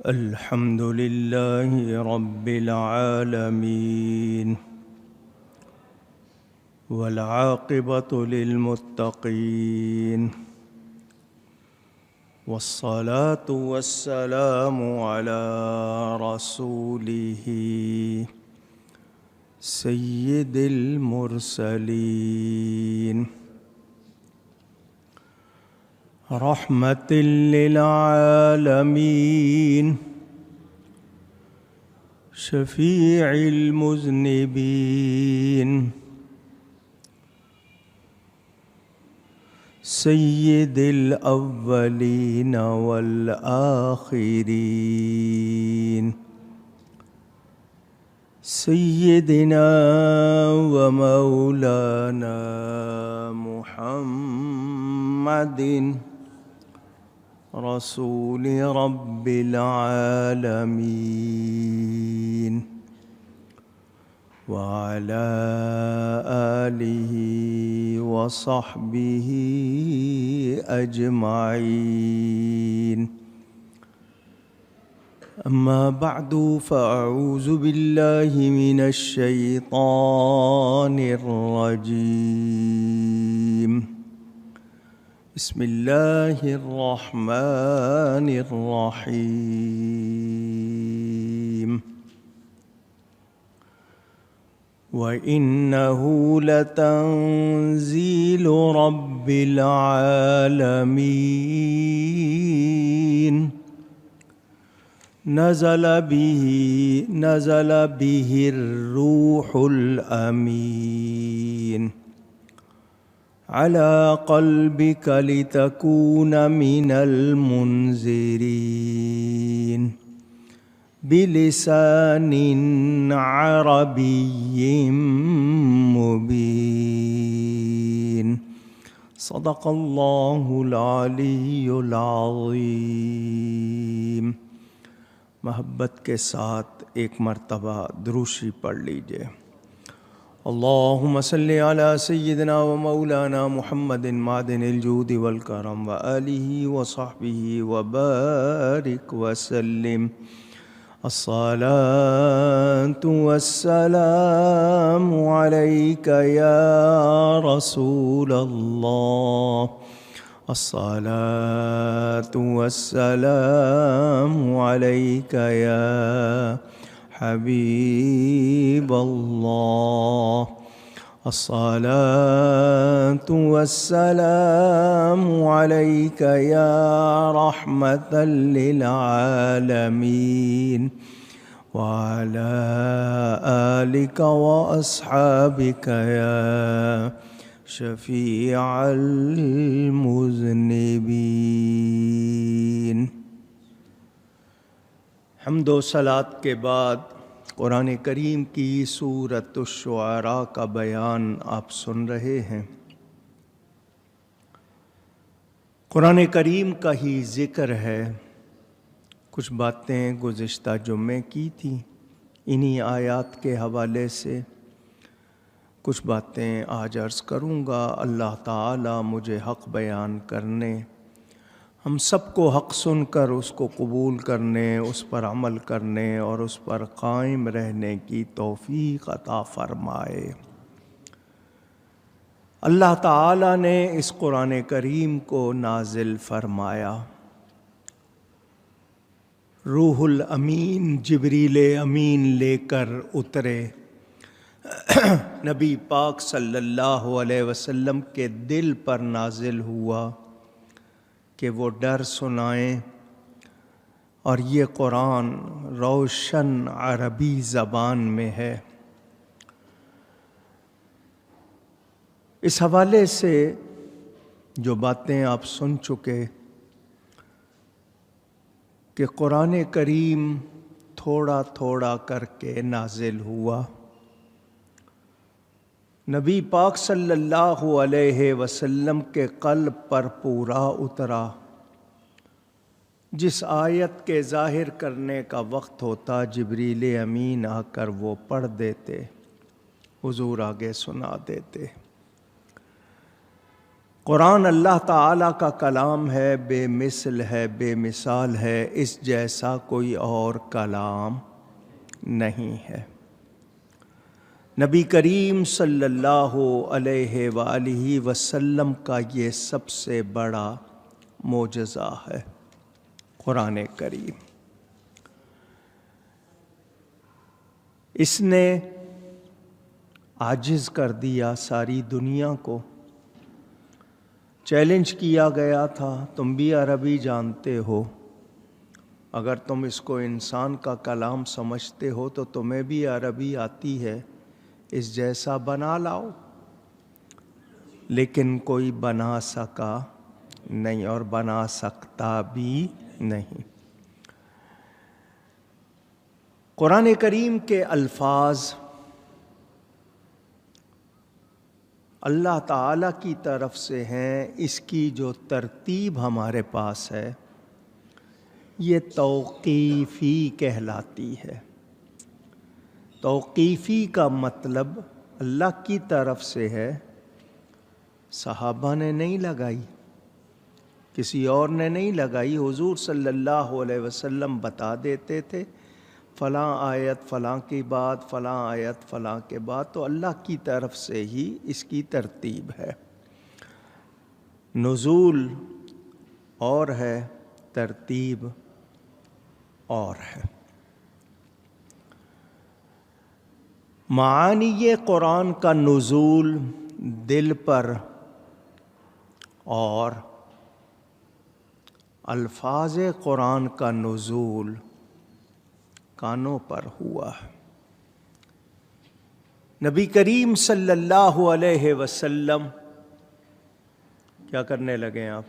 الحمد لله رب العالمين والعاقبة للمتقين والصلاة والسلام على رسوله سيد المرسلين رحمة للعالمين شفيع المذنبين سيد الأولين والآخرين سيدنا ومولانا محمد رسول رب العالمين وعلى آله وصحبه أجمعين. أما بعد فأعوذ بالله من الشيطان الرجيم. بسم الله الرحمن الرحيم. وإنه لتنزيل رب العالمين نزل به الروح الأمين على قلبك لتكون من المنذرين بلسان عربي مبين. صدق الله العلی العظیم. محبت کے ساتھ ایک مرتبہ دروشی پڑھ لیجئے. اللہم صلی علی سیدنا و مولانا محمد معدن الجود والکرم وآلہ وصحبہ وبارک وسلم. الصلاة والسلام علیک یا رسول اللہ. الصلاة والسلام علیک یا حبیب اللہ. الصلاة والسلام علیک یا رحمة للعالمین وعلى آلک واصحابک یا شفیع المذنبین. حمد و صلات کے بعد قرآن کریم کی سورۃ الشعراء کا بیان آپ سن رہے ہیں. قرآن کریم کا ہی ذکر ہے. کچھ باتیں گزشتہ جمعے کی تھیں انہی آیات کے حوالے سے. کچھ باتیں آج عرض کروں گا. اللہ تعالی مجھے حق بیان کرنے، ہم سب کو حق سن کر اس کو قبول کرنے، اس پر عمل کرنے اور اس پر قائم رہنے کی توفیق عطا فرمائے. اللہ تعالی نے اس قرآن کریم کو نازل فرمایا. روح الامین جبریل امین لے کر اترے. نبی پاک صلی اللہ علیہ وسلم کے دل پر نازل ہوا کہ وہ ڈر سنائیں، اور یہ قرآن روشن عربی زبان میں ہے. اس حوالے سے جو باتیں آپ سن چکے کہ قرآن کریم تھوڑا تھوڑا کر کے نازل ہوا. نبی پاک صلی اللہ علیہ وسلم کے قلب پر پورا اترا. جس آیت کے ظاہر کرنے کا وقت ہوتا جبریل امین آ کر وہ پڑھ دیتے، حضور آگے سنا دیتے. قرآن اللہ تعالیٰ کا کلام ہے، بے مثل ہے، بے مثال ہے، اس جیسا کوئی اور کلام نہیں ہے۔ نبی کریم صلی اللہ علیہ وآلہ وسلم کا یہ سب سے بڑا معجزہ ہے قرآن کریم۔ اس نے عاجز کر دیا ساری دنیا کو۔ چیلنج کیا گیا تھا، تم بھی عربی جانتے ہو، اگر تم اس کو انسان کا کلام سمجھتے ہو تو تمہیں بھی عربی آتی ہے، اس جیسا بنا لاؤ۔ لیکن کوئی بنا سکا نہیں اور بنا سکتا بھی نہیں۔ قرآن کریم کے الفاظ اللہ تعالیٰ کی طرف سے ہیں، اس کی جو ترتیب ہمارے پاس ہے یہ توقیفی کہلاتی ہے۔ توقیفی کا مطلب اللہ کی طرف سے ہے، صحابہ نے نہیں لگائی، کسی اور نے نہیں لگائی۔ حضور صلی اللہ علیہ وسلم بتا دیتے تھے فلاں آیت فلاں کی بات، فلاں آیت فلاں کے بعد، تو اللہ کی طرف سے ہی اس کی ترتیب ہے۔ نزول اور ہے، ترتیب اور ہے۔ معانی قرآن کا نزول دل پر اور الفاظ قرآن کا نزول کانوں پر ہوا۔ نبی کریم صلی اللہ علیہ وسلم کیا کرنے لگے ہیں آپ؟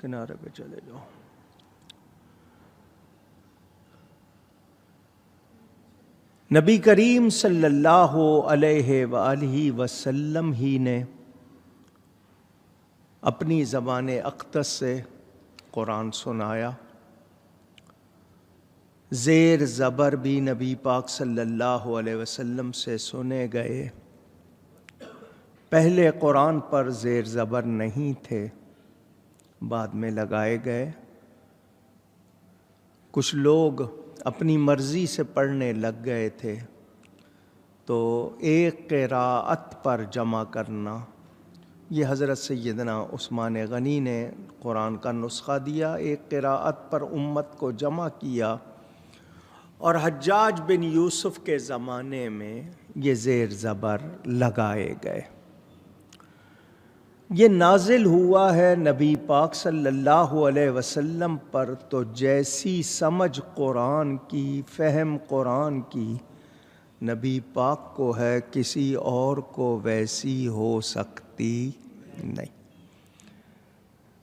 کنارے پہ چلے جاؤ۔ نبی کریم صلی اللہ علیہ وآلہ وسلم ہی نے اپنی زبان اقدس سے قرآن سنایا۔ زیر زبر بھی نبی پاک صلی اللہ علیہ وسلم سے سنے گئے۔ پہلے قرآن پر زیر زبر نہیں تھے، بعد میں لگائے گئے۔ کچھ لوگ اپنی مرضی سے پڑھنے لگ گئے تھے، تو ایک قراءت پر جمع کرنا، یہ حضرت سیدنا عثمان غنی نے قرآن کا نسخہ دیا، ایک قراءت پر امت کو جمع کیا، اور حجاج بن یوسف کے زمانے میں یہ زیر زبر لگائے گئے۔ یہ نازل ہوا ہے نبی پاک صلی اللہ علیہ وسلم پر، تو جیسی سمجھ قرآن کی، فہم قرآن کی نبی پاک کو ہے، کسی اور کو ویسی ہو سکتی نہیں۔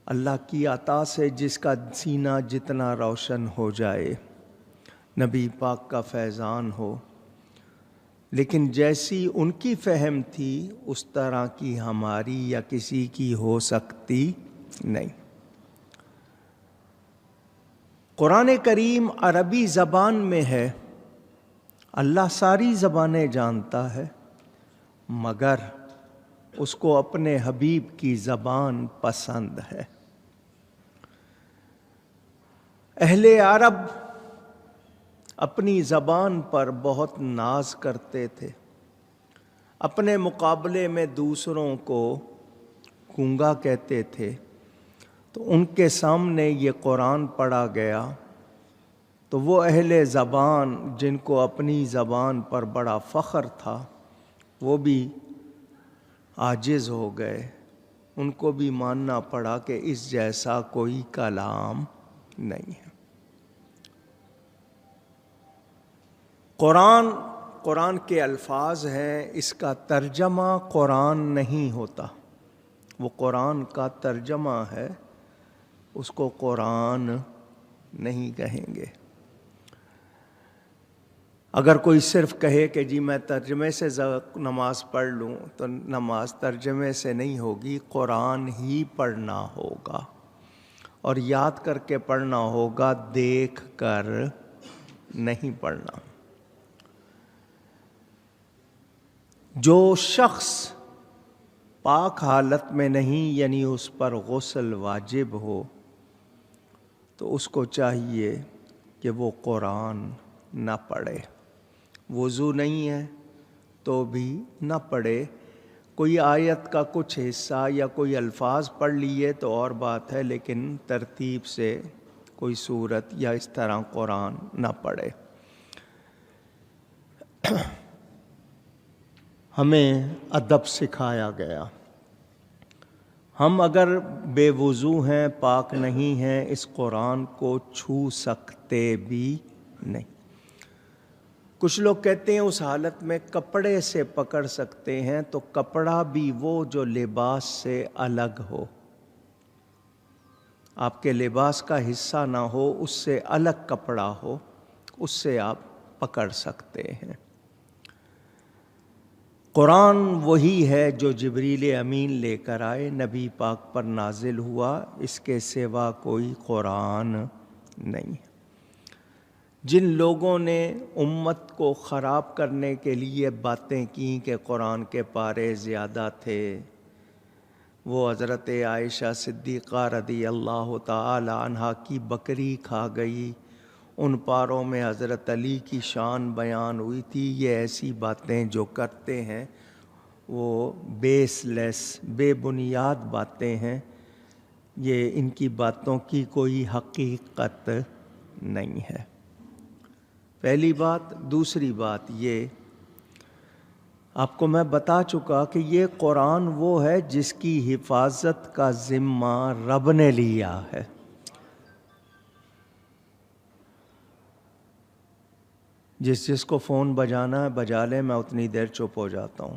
اللہ کی عطا سے جس کا سینہ جتنا روشن ہو جائے، نبی پاک کا فیضان ہو، لیکن جیسی ان کی فہم تھی اس طرح کی ہماری یا کسی کی ہو سکتی نہیں۔ قرآن کریم عربی زبان میں ہے، اللہ ساری زبانیں جانتا ہے، مگر اس کو اپنے حبیب کی زبان پسند ہے۔ اہل عرب اپنی زبان پر بہت ناز کرتے تھے، اپنے مقابلے میں دوسروں کو گونگا کہتے تھے، تو ان کے سامنے یہ قرآن پڑھا گیا تو وہ اہل زبان جن کو اپنی زبان پر بڑا فخر تھا، وہ بھی عاجز ہو گئے، ان کو بھی ماننا پڑا کہ اس جیسا کوئی کلام نہیں ہے۔ قرآن کے الفاظ ہیں، اس کا ترجمہ قرآن نہیں ہوتا، وہ قرآن کا ترجمہ ہے، اس کو قرآن نہیں کہیں گے۔ اگر کوئی صرف کہے کہ جی میں ترجمے سے نماز پڑھ لوں، تو نماز ترجمے سے نہیں ہوگی، قرآن ہی پڑھنا ہوگا، اور یاد کر کے پڑھنا ہوگا، دیکھ کر نہیں پڑھنا۔ جو شخص پاک حالت میں نہیں، یعنی اس پر غسل واجب ہو، تو اس کو چاہیے کہ وہ قرآن نہ پڑھے۔ وضو نہیں ہے تو بھی نہ پڑھے، کوئی آیت کا کچھ حصہ یا کوئی الفاظ پڑھ لیے تو اور بات ہے، لیکن ترتیب سے کوئی سورت یا اس طرح قرآن نہ پڑھے۔ ہمیں ادب سکھایا گیا۔ ہم اگر بے وضو ہیں، پاک نہیں ہیں، اس قرآن کو چھو سکتے بھی نہیں۔ کچھ لوگ کہتے ہیں اس حالت میں کپڑے سے پکڑ سکتے ہیں، تو کپڑا بھی وہ جو لباس سے الگ ہو، آپ کے لباس کا حصہ نہ ہو، اس سے الگ کپڑا ہو، اس سے آپ پکڑ سکتے ہیں۔ قرآن وہی ہے جو جبریل امین لے کر آئے، نبی پاک پر نازل ہوا، اس کے سوا کوئی قرآن نہیں۔ جن لوگوں نے امت کو خراب کرنے کے لیے باتیں کیں کہ قرآن کے پارے زیادہ تھے، وہ حضرت عائشہ صدیقہ رضی اللہ تعالی عنہا کی بکری کھا گئی، ان پاروں میں حضرت علی کی شان بیان ہوئی تھی۔ یہ ایسی باتیں جو کرتے ہیں وہ بیس لیس، بے بنیاد باتیں ہیں، یہ ان کی باتوں کی کوئی حقیقت نہیں ہے۔ پہلی بات۔ دوسری بات یہ، آپ کو میں بتا چکا کہ یہ قرآن وہ ہے جس کی حفاظت کا ذمہ رب نے لیا ہے۔ جس کو فون بجانا ہے بجا لے، میں اتنی دیر چپ ہو جاتا ہوں،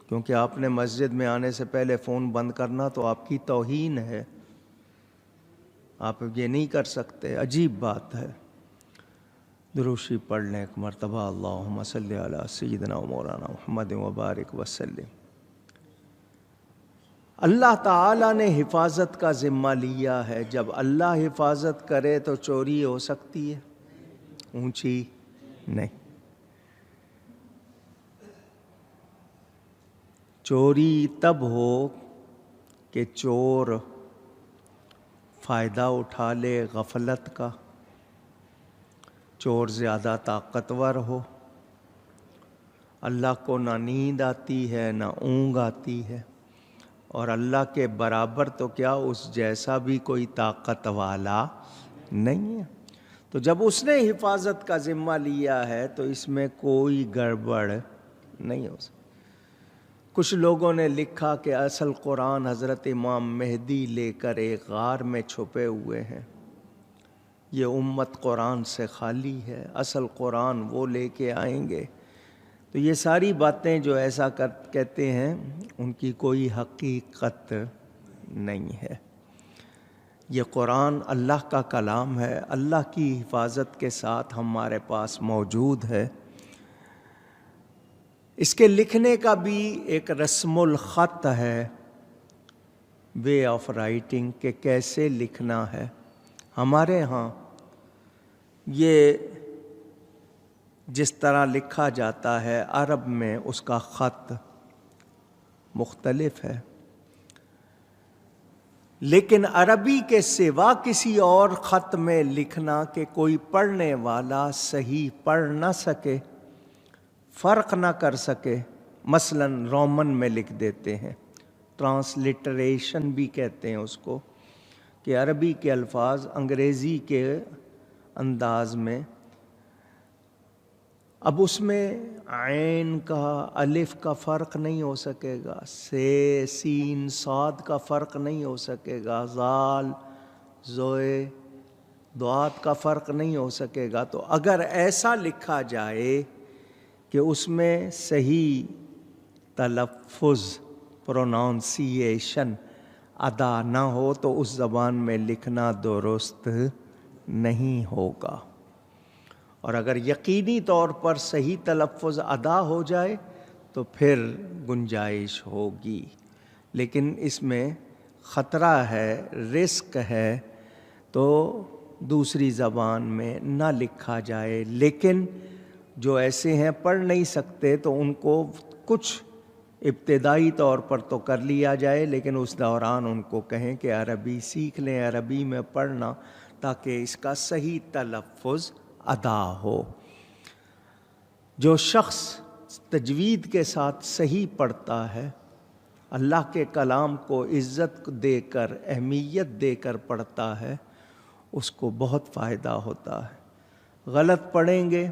کیونکہ آپ نے مسجد میں آنے سے پہلے فون بند کرنا تو آپ کی توہین ہے، آپ یہ نہیں کر سکتے، عجیب بات ہے۔ دروشی پڑھ لیں ایک مرتبہ، اللہم صلی علی سیدنا و مولانا محمد وبارک وسلم۔ اللہ تعالیٰ نے حفاظت کا ذمہ لیا ہے، جب اللہ حفاظت کرے تو چوری ہو سکتی ہے؟ اونچی نہیں۔ چوری تب ہو کہ چور فائدہ اٹھا لے غفلت کا، چور زیادہ طاقتور ہو، اللہ کو نہ نیند آتی ہے نہ اونگ آتی ہے، اور اللہ کے برابر تو کیا اس جیسا بھی کوئی طاقت والا نہیں ہے۔ تو جب اس نے حفاظت کا ذمہ لیا ہے تو اس میں کوئی گڑبڑ نہیں ہو سکتی۔ کچھ لوگوں نے لکھا کہ اصل قرآن حضرت امام مہدی لے کر ایک غار میں چھپے ہوئے ہیں، یہ امت قرآن سے خالی ہے، اصل قرآن وہ لے کے آئیں گے۔ تو یہ ساری باتیں جو ایسا کہتے ہیں ان کی کوئی حقیقت نہیں ہے۔ یہ قرآن اللہ کا کلام ہے، اللہ کی حفاظت کے ساتھ ہمارے پاس موجود ہے۔ اس کے لکھنے کا بھی ایک رسم الخط ہے، وے آف رائٹنگ، کہ کیسے لکھنا ہے۔ ہمارے ہاں یہ جس طرح لکھا جاتا ہے، عرب میں اس کا خط مختلف ہے، لیکن عربی کے سوا کسی اور خط میں لکھنا کہ کوئی پڑھنے والا صحیح پڑھ نہ سکے، فرق نہ کر سکے، مثلا رومن میں لکھ دیتے ہیں، ٹرانسلیٹریشن بھی کہتے ہیں اس کو، کہ عربی کے الفاظ انگریزی کے انداز میں، اب اس میں عین کا الف کا فرق نہیں ہو سکے گا، سے سین صاد کا فرق نہیں ہو سکے گا، زال زوئے دعات کا فرق نہیں ہو سکے گا۔ تو اگر ایسا لکھا جائے کہ اس میں صحیح تلفظ پرونانسیشن ادا نہ ہو تو اس زبان میں لکھنا درست نہیں ہوگا، اور اگر یقینی طور پر صحیح تلفظ ادا ہو جائے تو پھر گنجائش ہوگی، لیکن اس میں خطرہ ہے، رسک ہے، تو دوسری زبان میں نہ لکھا جائے۔ لیکن جو ایسے ہیں پڑھ نہیں سکتے تو ان کو کچھ ابتدائی طور پر تو کر لیا جائے، لیکن اس دوران ان کو کہیں کہ عربی سیکھ لیں، عربی میں پڑھنا، تاکہ اس کا صحیح تلفظ ادا ہو۔ جو شخص تجوید کے ساتھ صحیح پڑھتا ہے، اللہ کے کلام کو عزت دے کر، اہمیت دے کر پڑھتا ہے، اس کو بہت فائدہ ہوتا ہے۔ غلط پڑھیں گے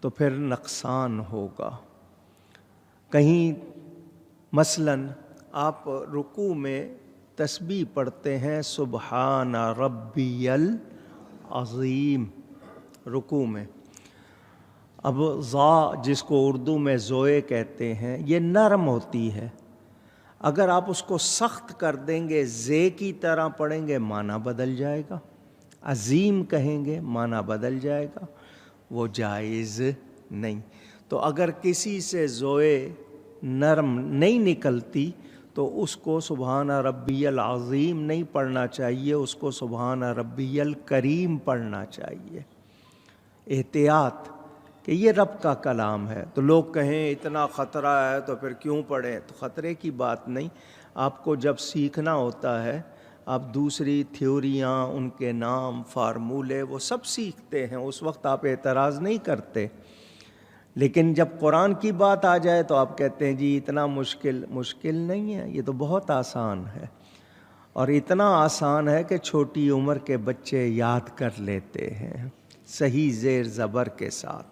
تو پھر نقصان ہوگا۔ کہیں مثلاً آپ رکوع میں تسبیح پڑھتے ہیں سبحان ربی العظیم، رکوع میں، اب ذا جس کو اردو میں زوئے کہتے ہیں، یہ نرم ہوتی ہے۔ اگر آپ اس کو سخت کر دیں گے، زے کی طرح پڑھیں گے، معنی بدل جائے گا۔ عظیم کہیں گے، معنی بدل جائے گا، وہ جائز نہیں۔ تو اگر کسی سے زوئے نرم نہیں نکلتی تو اس کو سبحان ربی العظیم نہیں پڑھنا چاہیے، اس کو سبحان ربی الکریم پڑھنا چاہیے۔ احتیاط کہ یہ رب کا کلام ہے۔ تو لوگ کہیں اتنا خطرہ ہے تو پھر کیوں پڑھیں؟ تو خطرے کی بات نہیں، آپ کو جب سیکھنا ہوتا ہے آپ دوسری تھیوریاں، ان کے نام، فارمولے، وہ سب سیکھتے ہیں، اس وقت آپ اعتراض نہیں کرتے۔ لیکن جب قرآن کی بات آ جائے تو آپ کہتے ہیں جی اتنا مشکل نہیں ہے، یہ تو بہت آسان ہے، اور اتنا آسان ہے کہ چھوٹی عمر کے بچے یاد کر لیتے ہیں صحیح زیر زبر کے ساتھ۔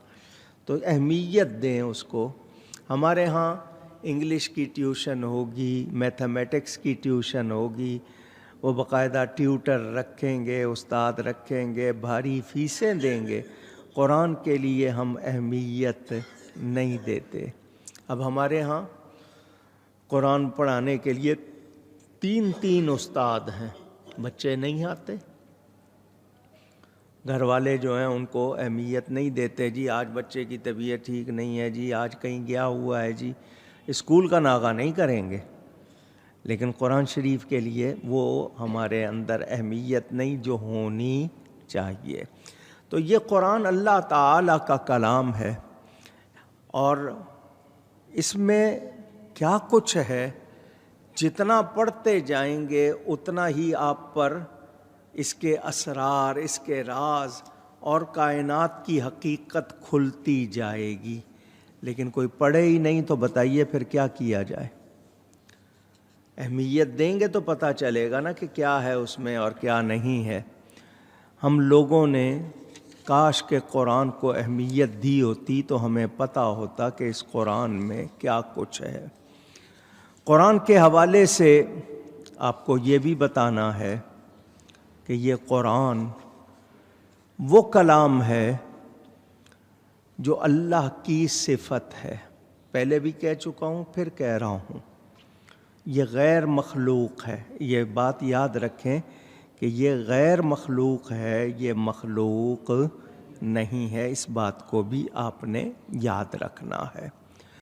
تو اہمیت دیں اس کو۔ ہمارے ہاں انگلش کی ٹیوشن ہوگی، میتھمیٹکس کی ٹیوشن ہوگی، وہ باقاعدہ ٹیوٹر رکھیں گے، استاد رکھیں گے، بھاری فیسیں دیں گے۔ قرآن کے لیے ہم اہمیت نہیں دیتے۔ اب ہمارے ہاں قرآن پڑھانے کے لیے 3 استاد ہیں، بچے نہیں آتے، گھر والے جو ہیں ان کو اہمیت نہیں دیتے، جی آج بچے کی طبیعت ٹھیک نہیں ہے، جی آج کہیں گیا ہوا ہے، جی اسکول کا ناغہ نہیں کریں گے، لیکن قرآن شریف کے لیے وہ ہمارے اندر اہمیت نہیں جو ہونی چاہیے۔ تو یہ قرآن اللہ تعالیٰ کا کلام ہے، اور اس میں کیا کچھ ہے، جتنا پڑھتے جائیں گے اتنا ہی آپ پر اس کے اسرار، اس کے راز اور کائنات کی حقیقت کھلتی جائے گی۔ لیکن کوئی پڑھے ہی نہیں تو بتائیے پھر کیا کیا جائے؟ اہمیت دیں گے تو پتہ چلے گا نا کہ کیا ہے اس میں اور کیا نہیں ہے۔ ہم لوگوں نے کاش کہ قرآن کو اہمیت دی ہوتی تو ہمیں پتہ ہوتا کہ اس قرآن میں کیا کچھ ہے۔ قرآن کے حوالے سے آپ کو یہ بھی بتانا ہے کہ یہ قرآن وہ کلام ہے جو اللہ کی صفت ہے۔ پہلے بھی کہہ چکا ہوں، پھر کہہ رہا ہوں، یہ غیر مخلوق ہے۔ یہ بات یاد رکھیں کہ یہ غیر مخلوق ہے، یہ مخلوق نہیں ہے، اس بات کو بھی آپ نے یاد رکھنا ہے۔